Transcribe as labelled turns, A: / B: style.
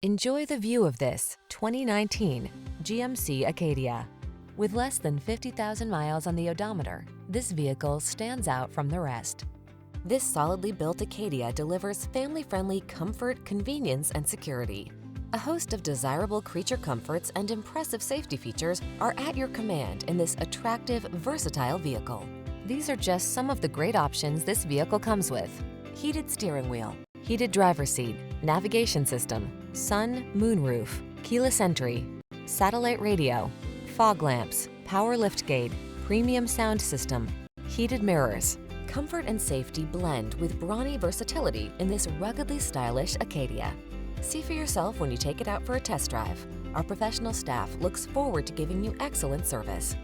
A: Enjoy the view of this 2019 GMC Acadia. With less than 50,000 miles on the odometer, this vehicle stands out from the rest. This solidly built Acadia delivers family-friendly comfort, convenience, and security. A host of desirable creature comforts and impressive safety features are at your command in this attractive, versatile vehicle. These are just some of the great options this vehicle comes with: heated steering wheel, heated driver's seat, navigation system, sun, moonroof, keyless entry, satellite radio, fog lamps, power liftgate, premium sound system, heated mirrors. Comfort and safety blend with brawny versatility in this ruggedly stylish Acadia. See for yourself when you take it out for a test drive. Our professional staff looks forward to giving you excellent service.